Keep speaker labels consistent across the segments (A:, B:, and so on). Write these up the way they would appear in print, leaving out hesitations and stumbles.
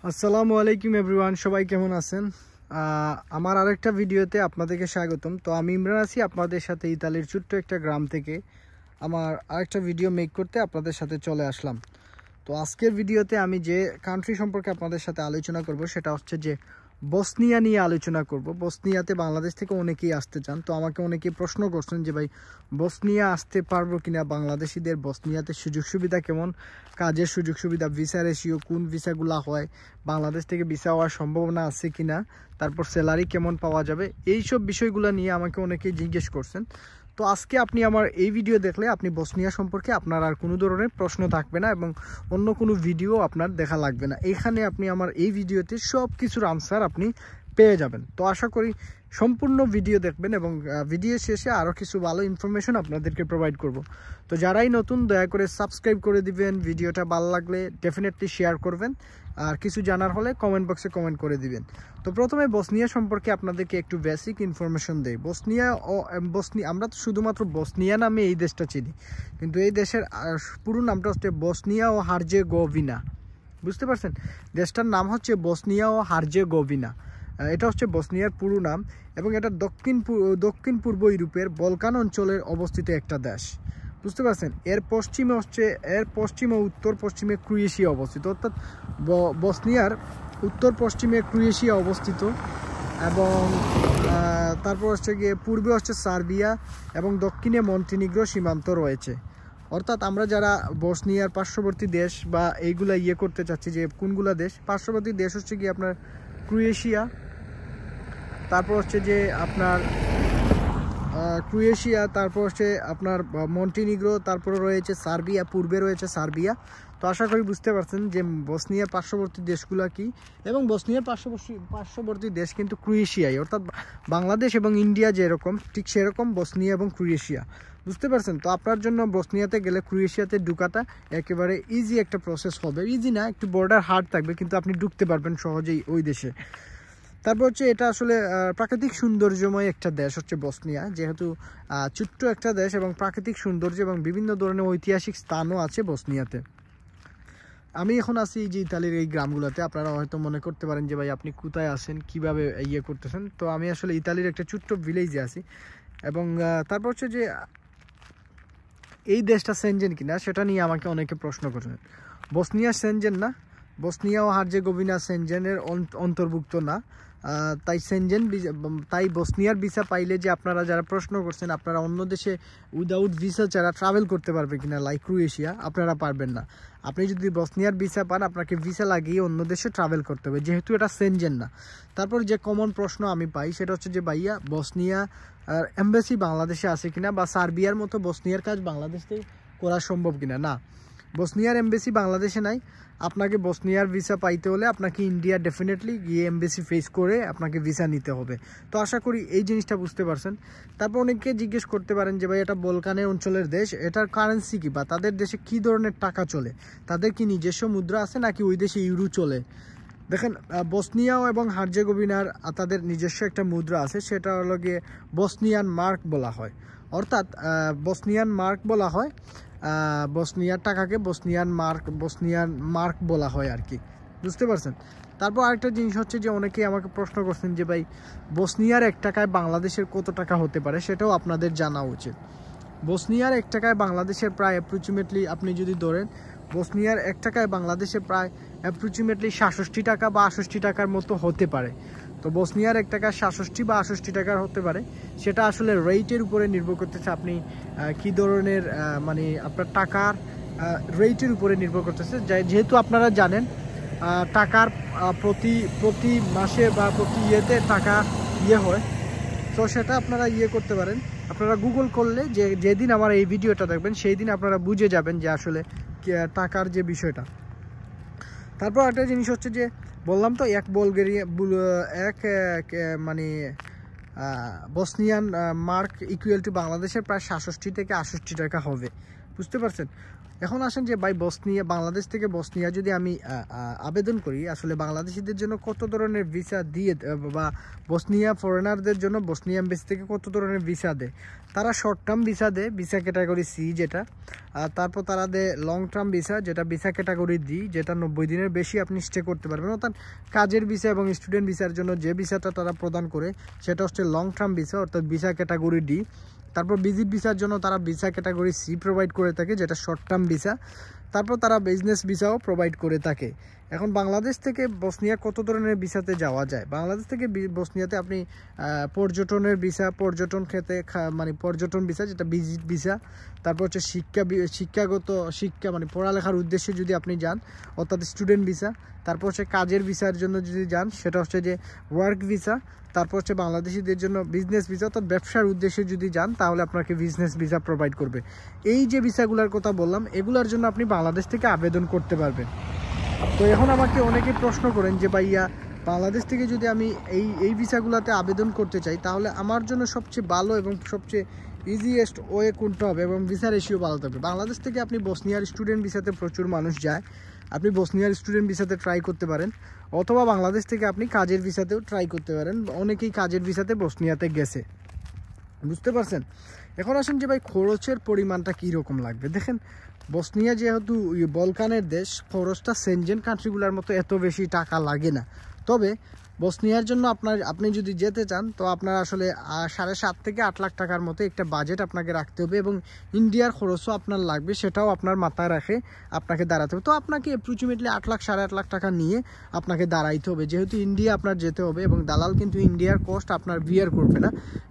A: আসসালামু আলাইকুম এভরিওয়ান, সবাই কেমন আছেন? আমার আরেকটা ভিডিওতে আপনাদেরকে স্বাগতম। তো আমি ইমরান আছি আপনাদের সাথে ইতালির ছোট্ট একটা গ্রাম থেকে আমার আরেকটা ভিডিও মেক করতে আপনাদের সাথে চলে আসলাম। তো আজকের ভিডিওতে আমি যে কান্ট্রি সম্পর্কে আপনাদের সাথে আলোচনা করব সেটা হচ্ছে যে বসনিয়া নিয়ে আলোচনা করব। বসনিয়াতে বাংলাদেশ থেকে অনেকেই আসতে চান, তো আমাকে অনেকেই প্রশ্ন করছেন যে ভাই বসনিয়া আসতে পারবো কিনা, বাংলাদেশিদের বসনিয়াতে সুযোগ সুবিধা কেমন, কাজের সুযোগ সুবিধা, ভিসা রেশিও, কোন ভিসাগুলো হয়, বাংলাদেশ থেকে ভিসা হওয়ার সম্ভাবনা আছে কিনা, তারপর স্যালারি কেমন পাওয়া যাবে, এইসব বিষয়গুলো নিয়ে আমাকে অনেকেই জিজ্ঞেস করছেন। তো আজকে আপনি আমার এই ভিডিও দেখলে আপনি বসনিয়া সম্পর্কে আপনার আর কোনো ধরনের প্রশ্ন থাকবে না এবং অন্য কোনো ভিডিও আপনার দেখা লাগবে না। এখানে আপনি আমার এই ভিডিওতে সব কিছুর আনসার আপনি পেয়ে যাবেন। তো আশা করি সম্পূর্ণ ভিডিও দেখবেন এবং ভিডিও শেষে আরও কিছু ভালো ইনফরমেশন আপনাদেরকে প্রোভাইড করব। তো যারাই নতুন দয়া করে সাবস্ক্রাইব করে দিবেন, ভিডিওটা ভালো লাগলে ডেফিনেটলি শেয়ার করবেন, আর কিছু জানার হলে কমেন্ট বক্সে কমেন্ট করে দিবেন। তো প্রথমে বসনিয়া সম্পর্কে আপনাদেরকে একটু বেসিক ইনফরমেশন দেই। বসনিয়া আমরা তো শুধুমাত্র বসনিয়া নামে এই দেশটা চিনি, কিন্তু এই দেশের পুরো নামটা হচ্ছে বসনিয়া ও হার্জেগোভিনা। বুঝতে পারছেন? দেশটার নাম হচ্ছে বসনিয়া ও হার্জেগোভিনা। এটা হচ্ছে বসনিয়ার পুরো নাম এবং এটা দক্ষিণ পূর্ব ইউরোপের বলকান অঞ্চলের অবস্থিত একটা দেশ। বুঝতে পারছেন? এর পশ্চিম ও উত্তর পশ্চিমে ক্রোয়েশিয়া অবস্থিত, অর্থাৎ বসনিয়ার উত্তর পশ্চিমে ক্রোয়েশিয়া অবস্থিত এবং তারপর হচ্ছে গিয়ে পূর্বে হচ্ছে সার্বিয়া এবং দক্ষিণে মন্টিনিগ্রো সীমান্ত রয়েছে। অর্থাৎ আমরা যারা বসনিয়ার পার্শ্ববর্তী দেশ বা এইগুলা করতে চাচ্ছি যে কোনগুলা দেশ, পার্শ্ববর্তী দেশ হচ্ছে গিয়ে আপনার ক্রোয়েশিয়া, তারপর হচ্ছে যে আপনার তারপর হচ্ছে আপনার মন্টিনিগ্রো, তারপরে রয়েছে সার্বিয়া, পূর্বে রয়েছে সার্বিয়া। তো আশা করি বুঝতে পারছেন যে বসনিয়ার পার্শ্ববর্তী দেশগুলো কি, এবং বসনিয়ার পার্শ্ববর্তী দেশ কিন্তু ক্রোয়েশিয়াই, অর্থাৎ বাংলাদেশ এবং ইন্ডিয়া যেরকম ঠিক সেরকম বসনিয়া এবং ক্রোয়েশিয়া। বুঝতে পারছেন? তো আপনার জন্য বসনিয়াতে গেলে ক্রোয়েশিয়াতে ঢুকাটা একেবারে ইজি একটা প্রসেস হবে। ইজি না, একটু বর্ডার হার্ড থাকবে, কিন্তু আপনি ঢুকতে পারবেন সহজেই ওই দেশে। তারপর হচ্ছে এটা আসলে প্রাকৃতিক সৌন্দর্যময় একটা দেশ হচ্ছে বসনিয়া, যেহেতু ছোট্ট একটা দেশ এবং প্রাকৃতিক সৌন্দর্য এবং বিভিন্ন ধরনের ঐতিহাসিক স্থানও আছে বসনিয়াতে। আমি এখন আছি যে ইতালির এই গ্রামগুলোতে। আপনারা হয়তো মনে করতে পারেন যে ভাই আপনি কোথায় আছেন, কিভাবে করতেছেন। তো আমি আসলে ইতালির একটা ছোট্ট ভিলেজে আছি এবং তারপর হচ্ছে যে এই দেশটা সেনজেন কিনা সেটা নিয়ে আমাকে অনেকে প্রশ্ন করছেন। বসনিয়া সেনজেন না, বসনিয়া ও হার্জেগোভিনা সেনজেনের অন্তর্ভুক্ত না। তাই বসনিয়ার ভিসা পাইলে যে আপনারা যারা প্রশ্ন করছেন আপনারা অন্য দেশে উইদাউট ভিসা ছাড়া ট্রাভেল করতে পারবে কিনা, লাইক ক্রোয়েশিয়া, আপনারা পারবেন না। আপনি যদি বসনিয়ার ভিসা পান আপনাকে ভিসা লাগিয়ে অন্য দেশে ট্রাভেল করতে হবে, যেহেতু এটা সেনজেন না। তারপর যে কমন প্রশ্ন আমি পাই সেটা হচ্ছে যে ভাইয়া বসনিয়া এমবাসি বাংলাদেশে আছে কিনা, বা সার্বিয়ার মতো বসনিয়ার কাজ বাংলাদেশে করা সম্ভব কিনা। না, বসনিয়ার এমবাসি বাংলাদেশে নাই। আপনাকে বসনিয়ার ভিসা পাইতে হলে আপনাকে ইন্ডিয়া ডেফিনেটলি গিয়ে এমবাসি ফেস করে আপনাকে ভিসা নিতে হবে। তো আশা করি এই জিনিসটা বুঝতে পারছেন। তারপর অনেকে জিজ্ঞেস করতে পারেন যে ভাই এটা বলকানের অঞ্চলের দেশ, এটার কারেন্সি কি, বা তাদের দেশে কি ধরনের টাকা চলে, তাদের কি নিজস্ব মুদ্রা আছে নাকি ওই দেশে ইউরো চলে। দেখেন, বসনিয়া এবং হার্জেগোভিনার তাদের নিজস্ব একটা মুদ্রা আছে, সেটা হলো গিয়ে বসনিয়ান মার্ক বলা হয়। অর্থাৎ বসনিয়ান মার্ক বলা হয়, বসনিয়ার টাকাকে বসনিয়ান মার্ক বলা হয় আর কি। বুঝতে পারছেন? তারপর আরেকটা জিনিস হচ্ছে যে অনেকেই আমাকে প্রশ্ন করছেন যে ভাই বসনিয়ার 1 টাকায় বাংলাদেশের কত টাকা হতে পারে, সেটাও আপনাদের জানা উচিত। বসনিয়ার 1 টাকায় বাংলাদেশের প্রায় অ্যাপ্রক্সিমেটলি আপনি যদি ধরেন, বসনিয়ার 1 টাকায় বাংলাদেশে প্রায় অ্যাপ্রক্সিমেটলি 67 টাকা বা 68 টাকার মতো হতে পারে। তো বসনিয়ার 1 টাকা 67 বা 68 টাকার হতে পারে। সেটা আসলে রেটের উপরে নির্ভর করতেছে, আপনি কী ধরনের মানে আপনার টাকার রেটের উপরে নির্ভর করতেছে। যেহেতু আপনারা জানেন টাকার প্রতি মাসে বা প্রতি ইয়েতে টাকা হয়, তো সেটা আপনারা করতে পারেন। আপনারা গুগল করলে যেদিন আমার এই ভিডিওটা দেখবেন সেই দিন আপনারা বুঝে যাবেন যে আসলে টাকার যে বিষয়টা। তারপর একটা জিনিস হচ্ছে যে বললাম তো মানে বসনিয়ান মার্ক ইকুয়াল টু বাংলাদেশের প্রায় 67 থেকে 68 টাকা হবে। বুঝতে পারছেন? এখন আসেন যে ভাই বসনিয়া, বাংলাদেশ থেকে বসনিয়া যদি আমি আবেদন করি, আসলে বাংলাদেশিদের জন্য কত ধরনের ভিসা দিয়ে, বা বসনিয়া ফরেনারদের জন্য বসনিয়া এমবেসি থেকে কত ধরনের ভিসা দেয়। তারা শর্ট টার্ম ভিসা দেয়, ভিসা ক্যাটাগরি সি যেটা, আর তারপর তারা দেয় লং টার্ম ভিসা, যেটা ভিসা ক্যাটাগরি ডি, যেটা 90 দিনের বেশি আপনি স্টে করতে পারবেন। অর্থাৎ কাজের ভিসা এবং স্টুডেন্ট ভিসার জন্য যে ভিসাটা তারা প্রদান করে সেটা হচ্ছে লং টার্ম ভিসা, অর্থাৎ ভিসা ক্যাটাগরি ডি। তারপর ভিজিট ভিসার জন্য তারা ভিসা ক্যাটাগরি সি প্রোভাইড করে থাকে, যেটা শর্ট টার্ম ভিসা। তারপর তারা বিজনেস ভিসাও প্রোভাইড করে থাকে। এখন বাংলাদেশ থেকে বসনিয়া কত ধরনের ভিসাতে যাওয়া যায়? বাংলাদেশ থেকে বসনিয়াতে আপনি পর্যটনের ভিসা, পর্যটন ক্ষেত্রে মানে পর্যটন ভিসা, যেটা ভিজিট ভিসা। তারপর হচ্ছে শিক্ষা মানে পড়ালেখার উদ্দেশ্যে যদি আপনি যান, অর্থাৎ স্টুডেন্ট ভিসা। তারপর হচ্ছে কাজের ভিসার জন্য যদি যান, সেটা হচ্ছে যে ওয়ার্ক ভিসা। তারপর হচ্ছে বাংলাদেশিদের জন্য বিজনেস ভিসা, অর্থাৎ ব্যবসার উদ্দেশ্যে যদি যান তাহলে আপনাকে বিজনেস ভিসা প্রোভাইড করবে। এই যে ভিসাগুলোর কথা বললাম, এগুলোর জন্য আপনি বাংলাদেশ থেকে আবেদন করতে পারবেন। তো এখন আমাকে অনেকে প্রশ্ন করেন যে ভাইয়া, বাংলাদেশ থেকে যদি আমি এই ভিসাগুলোতে আবেদন করতে চাই, তাহলে আমার জন্য সবচেয়ে ভালো এবং সবচেয়ে ইজিয়েস্ট ওয়ে কোনটা হবে এবং ভিসা রেশিও ভালো থাকবে? বাংলাদেশ থেকে আপনি বসনিয়ার স্টুডেন্ট ভিসাতে প্রচুর মানুষ যায়, আপনি বসনিয়ার স্টুডেন্ট ভিসাতে ট্রাই করতে পারেন, অথবা বাংলাদেশ থেকে আপনি কাজের ভিসাতেও ট্রাই করতে পারেন। অনেকেই কাজের ভিসাতে বসনিয়াতে গেছে, বুঝতে পারছেন? এখন আসেন যে ভাই খরচের পরিমাণটা কীরকম লাগবে। দেখেন, বসনিয়া যেহেতু বলকানের দেশ, খরচটা সেনজেন কান্ট্রিগুলোর মতো এত বেশি টাকা লাগে না। তবে বসনিয়ার জন্য আপনি যদি যেতে চান, তো আপনার আসলে 7.5 থেকে 8 লাখ টাকার মতো একটা বাজেট আপনাকে রাখতে হবে, এবং ইন্ডিয়ার খরচও আপনার লাগবে, সেটাও আপনার মাথায় রাখে আপনাকে দাঁড়াতে হবে। তো আপনাকে অ্যাপ্রক্সিমেটলি 8 লাখ 8.5 লাখ টাকা নিয়ে আপনাকে দাঁড়াইতে হবে, যেহেতু ইন্ডিয়া আপনার যেতে হবে, এবং দালাল কিন্তু ইন্ডিয়ার কস্ট আপনার বিয়ার করবে না,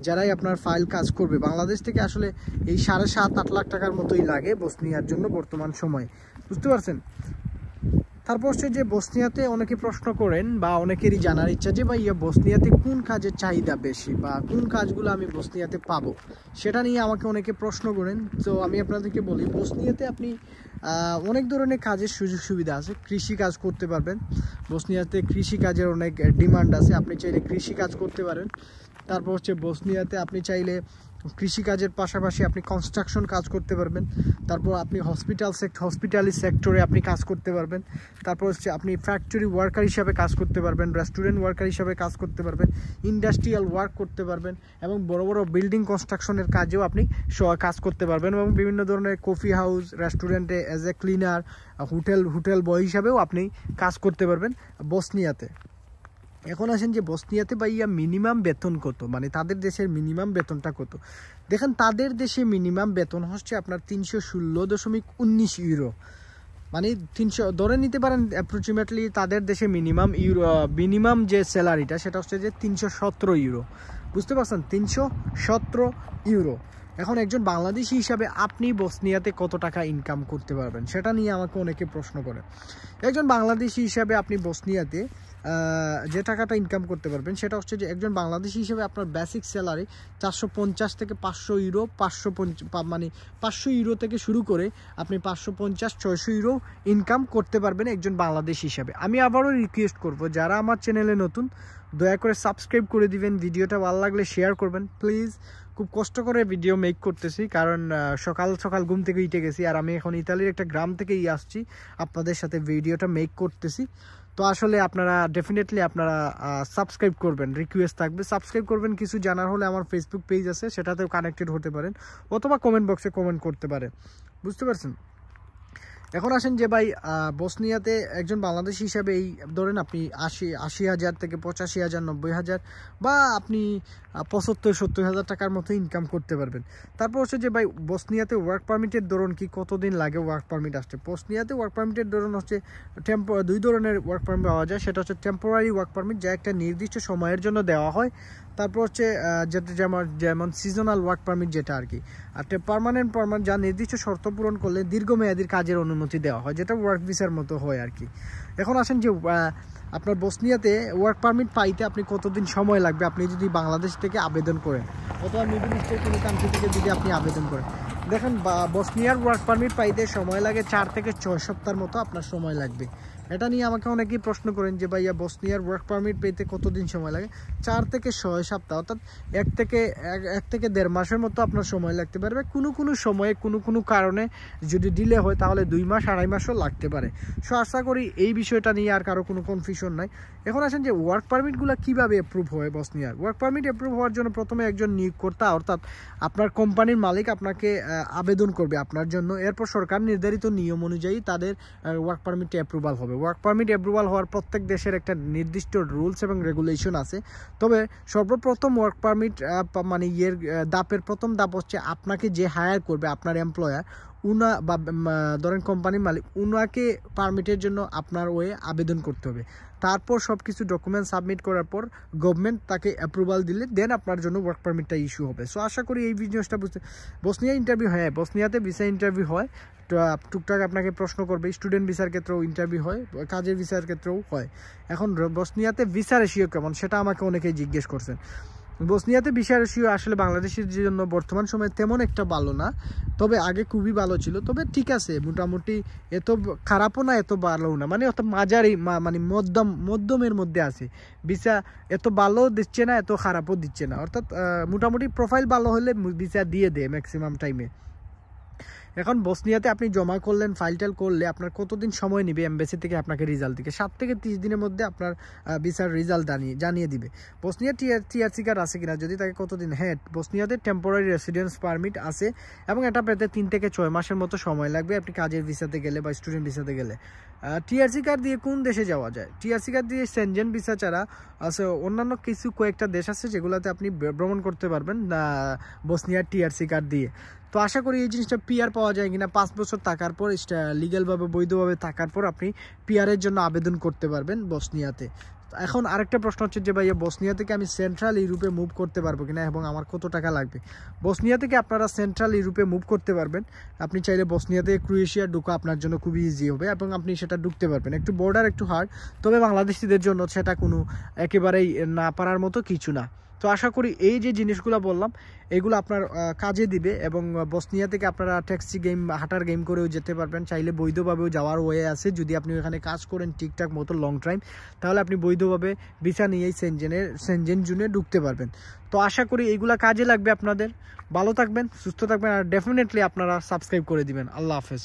A: যারাই আপনার ফাইল কাজ করবে। বাংলাদেশ থেকে আসলে এই 7.5-8 লাখ টাকার মতোই লাগে বসনিয়ার জন্য বর্তমান সময়ে, বুঝতে পারছেন? তারপর হচ্ছে যে বসনিয়াতে অনেকে প্রশ্ন করেন, বা অনেকেরই জানার ইচ্ছা যে ভাইয়া বসনিয়াতে কোন কাজের চাহিদা বেশি, বা কোন কাজগুলো আমি বসনিয়াতে পাবো, সেটা নিয়ে আমাকে অনেকে প্রশ্ন করেন। তো আমি আপনাদেরকে বলি, বসনিয়াতে আপনি অনেক ধরনের কাজের সুযোগ সুবিধা আছে। কৃষি কাজ করতে পারবেন, বসনিয়াতে কৃষি কাজের অনেক ডিমান্ড আছে, আপনি চাইলে কৃষি কাজ করতে পারেন। তারপর হচ্ছে বসনিয়াতে আপনি চাইলে কৃষিকাজের পাশাপাশি আপনি কনস্ট্রাকশন কাজ করতে পারবেন। তারপর আপনি হসপিটালি সেক্টরে আপনি কাজ করতে পারবেন। তারপর হচ্ছে আপনি ফ্যাক্টরি ওয়ার্কার হিসাবে কাজ করতে পারবেন, রেস্টুরেন্ট ওয়ার্কার হিসাবে কাজ করতে পারবেন, ইন্ডাস্ট্রিয়াল ওয়ার্ক করতে পারবেন, এবং বড় বড় বিল্ডিং কনস্ট্রাকশনের কাজেও আপনি কাজ করতে পারবেন, এবং বিভিন্ন ধরনের কফি হাউস, রেস্টুরেন্টে অ্যাজ এ ক্লিনার, হোটেল বয় হিসাবেও আপনি কাজ করতে পারবেন বসনিয়াতে। এখন আসেন যে বসনিয়াতে ভাইয়া মিনিমাম বেতন কত, মানে তাদের দেশের মিনিমাম বেতনটা কত। দেখেন, তাদের দেশে মিনিমাম বেতন হচ্ছে আপনার 316.19 ইউরো, মানে 300 ধরে নিতে পারেন অ্যাপ্রক্সিমেটলি তাদের দেশে মিনিমাম যে স্যালারিটা সেটা হচ্ছে যে 317 ইউরো, বুঝতে পারছেন? 317 ইউরো। এখন একজন বাংলাদেশি হিসাবে আপনি বসনিয়াতে কত টাকা ইনকাম করতে পারবেন, সেটা নিয়ে আমাকে অনেকে প্রশ্ন করে। একজন বাংলাদেশি হিসাবে আপনি বসনিয়াতে যে টাকাটা ইনকাম করতে পারবেন, সেটা হচ্ছে যে একজন বাংলাদেশি হিসেবে আপনার বেসিক স্যালারি 450 থেকে 500 ইউরো, 500 ইউরো থেকে শুরু করে আপনি 550-600 ইউরো ইনকাম করতে পারবেন একজন বাংলাদেশি হিসাবে। আমি আবারও রিকোয়েস্ট করব, যারা আমার চ্যানেলে নতুন, দয়া করে সাবস্ক্রাইব করে দিবেন, ভিডিওটা ভালো লাগলে শেয়ার করবেন প্লিজ। খুব কষ্ট করে ভিডিও মেক করতেছি, কারণ সকাল সকাল ঘুম থেকে উঠে গেছি, আর আমি এখন ইতালির একটা গ্রাম থেকেই আসছি, আপনাদের সাথে ভিডিওটা মেক করতেছি। তো আসলে আপনারা ডেফিনেটলি আপনারা সাবস্ক্রাইব করবেন, রিকোয়েস্ট থাকবে সাবস্ক্রাইব করবেন। কিছু জানার হলে আমার ফেসবুক পেজ আছে, সেটাতেও কানেক্টেড হতে পারেন, অথবা কমেন্ট বক্সে কমেন্ট করতে পারেন, বুঝতে পারছেন? এখন আসেন যে ভাই বসনিয়াতে একজন বাংলাদেশি হিসাবে এই ধরেন আপনি 80,000 থেকে 85,000, 90,000, বা আপনি 75-70,000 টাকার মতো ইনকাম করতে পারবেন। তারপর হচ্ছে যে ভাই বসনিয়াতে ওয়ার্ক পারমিটের ধরন কি, কতদিন লাগে ওয়ার্ক পারমিট আসছে? বসনিয়াতে ওয়ার্ক পারমিটের ধরন হচ্ছে দুই ধরনের ওয়ার্ক পারমিট পাওয়া যায়। সেটা হচ্ছে টেম্পোরারি ওয়ার্ক পারমিট, যা একটা নির্দিষ্ট সময়ের জন্য দেওয়া হয়। তারপর হচ্ছে যেমন সিজনাল ওয়ার্ক পারমিট যেটা আর কি। আর পার্মানেন্ট যা নির্দিষ্ট শর্ত পূরণ করলে দীর্ঘমেয়াদী কাজের অনুমতি দেওয়া হয়, যেটা ওয়ার্ক ভিসার মতো হয় আর কি। এখন আসেন যে আপনার বসনিয়াতে ওয়ার্ক পারমিট পাইতে আপনি কতদিন সময় লাগবে আপনি যদি বাংলাদেশ থেকে আবেদন করেন, অথবা মিডল ইস্টের কোনো কান্ট্রি থেকে যদি আপনি আবেদন করেন। দেখেন বসনিয়ার ওয়ার্ক পারমিট পাইতে সময় লাগে 4 থেকে 6 সপ্তাহের মতো আপনার সময় লাগবে। এটা নিয়ে আমাকে অনেকেই প্রশ্ন করেন যে ভাইয়া বসনিয়ার ওয়ার্ক পারমিট পেতে কতদিন সময় লাগে। 4 থেকে 6 সপ্তাহ, অর্থাৎ 1 থেকে 1.5 মাসের মতো আপনার সময় লাগতে পারবে। কোনো সময়ে কোনো কারণে যদি ডিলে হয় তাহলে 2 মাস 2.5 মাসও লাগতে পারে। সো আশা করি এই বিষয়টা নিয়ে আর কারো কোনো কনফিউশন নাই। এখন আসেন যে ওয়ার্ক পারমিটগুলো কীভাবে অ্যাপ্রুভ হয় বসনিয়ার। ওয়ার্ক পারমিট অ্যাপ্রুভ হওয়ার জন্য প্রথমে একজন নিয়োগকর্তা অর্থাৎ আপনার কোম্পানির মালিক আপনাকে আবেদন করবে আপনার জন্য। এরপর সরকার নির্ধারিত নিয়ম অনুযায়ী তাদের ওয়ার্ক পারমিটে অ্যাপ্রুভাল হবে। ওয়ার্ক পারমিট অ্যাপ্রুভাল হওয়ার প্রত্যেক দেশের একটা নির্দিষ্ট রুলস এবং রেগুলেশন আছে। তবে সর্বপ্রথম ওয়ার্ক পারমিট মানে ধাপের প্রথম ধাপ হচ্ছে আপনাকে যে হায়ার করবে আপনার এমপ্লয়ার উনা বা ধরেন কোম্পানির মালিক উনাকে পারমিটের জন্য আপনার আবেদন করতে হবে। তারপর সব কিছু ডকুমেন্ট সাবমিট করার পর গভর্নমেন্ট তাকে অ্যাপ্রুভাল দিলে দেন আপনার জন্য ওয়ার্ক পারমিটটা ইস্যু হবে। সো আশা করি এই বিজনেসটা বুঝতে। বসনিয়া ইন্টারভিউ, হ্যাঁ বসনিয়াতে ভিসা ইন্টারভিউ হয়, টুকটাক আপনাকে প্রশ্ন করবে। স্টুডেন্ট ভিসার ক্ষেত্রেও ইন্টারভিউ হয়, কাজের ভিসার ক্ষেত্রেও হয়। এখন বসনিয়াতে ভিসা রেশিও কেমন সেটা আমাকে অনেকেই জিজ্ঞেস করছেন। বসনিয়াতে ভিসা রেশিও আসলে বাংলাদেশের জন্য বর্তমান সময়ে তেমন একটা ভালো না, তবে আগে খুবই ভালো ছিল। তবে ঠিক আছে, মোটামুটি এত খারাপও না এত ভালোও না, মানে অত মাঝারি মানে মধ্যমের মধ্যে আছে। ভিসা এত ভালোও দিচ্ছে না এত খারাপও দিচ্ছে না, অর্থাৎ মোটামুটি প্রোফাইল ভালো হলে ভিসা দিয়ে দেয় ম্যাক্সিমাম টাইমে। এখন বসনিয়াতে আপনি জমা করলেন, ফাইল করলে আপনার কতদিন সময় নেবে এমবাসি থেকে আপনাকে রেজাল্ট দিকে। 7 থেকে 30 দিনের মধ্যে আপনার ভিসার রেজাল্ট জানিয়ে দিবে। বসনিয়া টিআরসি কার্ড আছে কিনা, যদি তাকে কতদিন, হ্যাঁ বসনিয়াতে টেম্পোরারি রেসিডেন্স পারমিট আছে এবং এটা পেতে 3 থেকে 6 মাসের মতো সময় লাগবে আপনি কাজের ভিসাতে গেলে বা স্টুডেন্ট ভিসাতে গেলে। টিআরসি কার্ড দিয়ে কোন দেশে যাওয়া যায়? টিআরসি কার্ড দিয়ে সেনজেন ভিসা ছাড়া আছে অন্যান্য কয়েকটা দেশ আছে যেগুলোতে আপনি ভ্রমণ করতে পারবেন বসনিয়ার টিআরসি কার্ড দিয়ে। তো আশা করি এই জিনিসটা পিআর পাওয়া যায় কিনা, 5 বছর থাকার পর লিগ্যালভাবে বৈধভাবে থাকার পর আপনি পিআরের জন্য আবেদন করতে পারবেন বসনিয়াতে। এখন আরেকটা প্রশ্ন হচ্ছে যে ভাইয়া বসনিয়া থেকে আমি সেন্ট্রাল ইউরোপে মুভ করতে পারবো কিনা এবং আমার কত টাকা লাগবে। বসনিয়া থেকে আপনারা সেন্ট্রাল ইউরোপে মুভ করতে পারবেন। আপনি চাইলে বসনিয়াতে ক্রোয়েশিয়া ঢোকা আপনার জন্য খুবই ইজি হবে এবং আপনি সেটা ঢুকতে পারবেন। একটু বর্ডার একটু হার্ড, তবে বাংলাদেশিদের জন্য সেটা কোনো একেবারেই না পারার মতো কিছু না। তো আশা করি এই যে জিনিসগুলো বললাম এগুলো আপনার কাজে দিবে এবং বসনিয়া থেকে আপনারা ট্যাক্সি গেম হাঁটার গেম করেও যেতে পারবেন। চাইলে বৈধভাবেও যাওয়ার ওয়ে আছে, যদি আপনি এখানে কাজ করেন ঠিকঠাক মতো লং টাইম, তাহলে আপনি বৈধভাবে ভিসা নিয়েই সেনজেন জোনে ঢুকতে পারবেন। তো আশা করি এইগুলা কাজে লাগবে আপনাদের। ভালো থাকবেন, সুস্থ থাকবেন, আর ডেফিনেটলি আপনারা সাবস্ক্রাইব করে দিবেন। আল্লাহ হাফেজ।